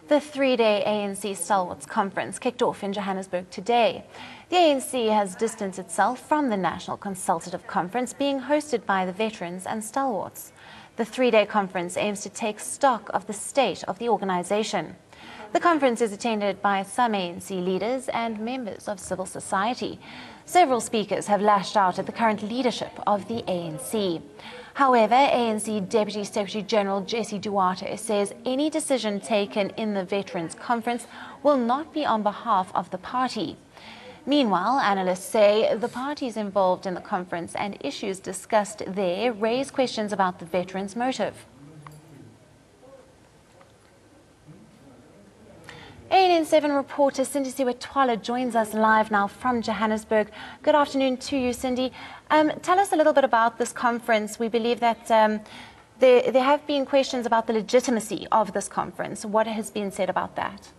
The three-day ANC Stalwarts Conference kicked off in Johannesburg today. The ANC has distanced itself from the National Consultative Conference being hosted by the veterans and stalwarts. The three-day conference aims to take stock of the state of the organization. The conference is attended by some ANC leaders and members of civil society. Several speakers have lashed out at the current leadership of the ANC. However, ANC Deputy Secretary General Jesse Duarte says any decision taken in the Veterans Conference will not be on behalf of the party. Meanwhile, analysts say the parties involved in the conference and issues discussed there raise questions about the veterans' motive. ANC7 reporter Cindy Siwetwala joins us live now from Johannesburg. Good afternoon to you, Cindy. Tell us a little bit about this conference. We believe that there have been questions about the legitimacy of this conference. What has been said about that?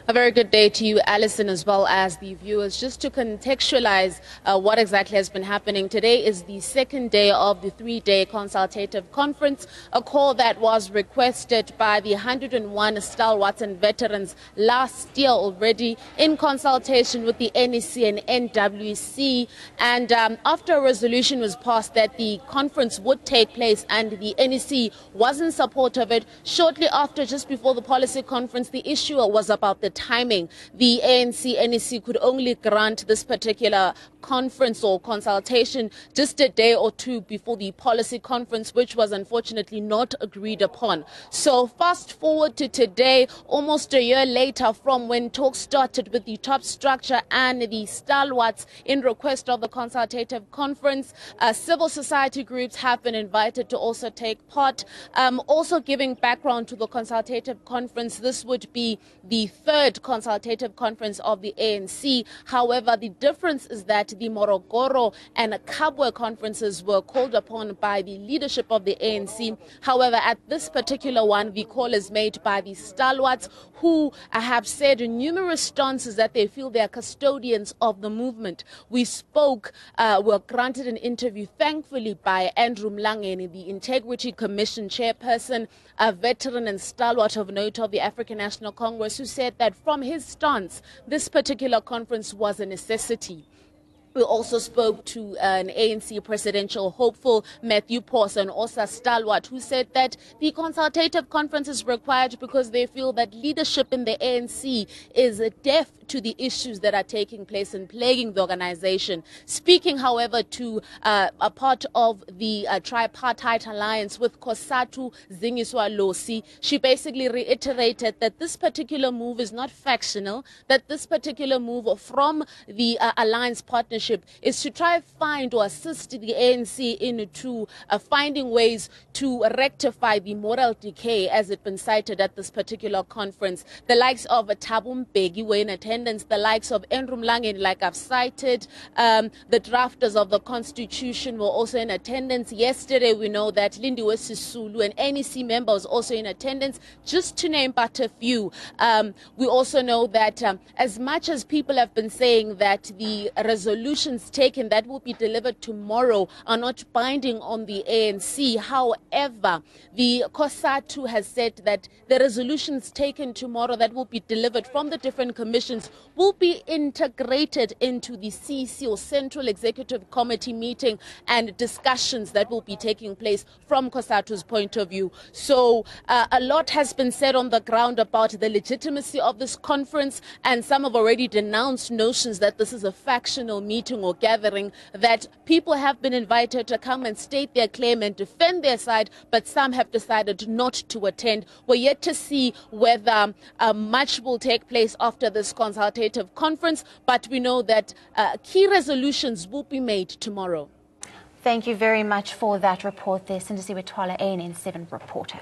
A very good day to you, Alison, as well as the viewers. Just to contextualize what exactly has been happening, today is the second day of the three-day consultative conference, a call that was requested by the 101 stalwarts and veterans last year already in consultation with the NEC and NWC. And after a resolution was passed that the conference would take place and the NEC was in support of it, shortly after, just before the policy conference, the issue was about the timing. The ANC-NEC could only grant this particular conference or consultation just a day or two before the policy conference, which was unfortunately not agreed upon. So fast forward to today, almost a year later from when talks started with the top structure and the stalwarts in request of the consultative conference. Civil society groups have been invited to also take part. Also giving background to the consultative conference, this would be the third consultative conference of the ANC. However, the difference is that the Morogoro and Kabwe conferences were called upon by the leadership of the ANC. However, at this particular one, the call is made by the stalwarts, who have said in numerous stances that they feel they are custodians of the movement. We were granted an interview, thankfully, by Andrew Mlangeni, the Integrity Commission chairperson, a veteran and stalwart of note of the African National Congress, who said that from his stance, this particular conference was a necessity. We also spoke to an ANC presidential hopeful, Matthew Pause, and also a stalwart, who said that the consultative conference is required because they feel that leadership in the ANC is deaf to the issues that are taking place and plaguing the organization. Speaking, however, to a part of the tripartite alliance with Kosatu Zingiswa Losi, she basically reiterated that this particular move is not factional, that this particular move from the alliance partnership is to try find or assist the ANC into finding ways to rectify the moral decay as it's been cited at this particular conference. The likes of Thabo Mbeki were in attendance, the likes of Andrew Mlangeni, like I've cited, the drafters of the Constitution were also in attendance. Yesterday, we know that Lindiwe Sisulu, an NEC member, was also in attendance, just to name but a few. We also know that as much as people have been saying that the resolutions taken that will be delivered tomorrow are not binding on the ANC. However, the COSATU has said that the resolutions taken tomorrow that will be delivered from the different commissions will be integrated into the CEC or Central Executive Committee meeting and discussions that will be taking place from COSATU's point of view. So a lot has been said on the ground about the legitimacy of this conference, and some have already denounced notions that this is a factional meeting or gathering, that people have been invited to come and state their claim and defend their side, but some have decided not to attend. We're yet to see whether much will take place after this consultative conference, but we know that key resolutions will be made tomorrow. Thank you very much for that report there, Cindy Siwetwala, ANC7 reporter.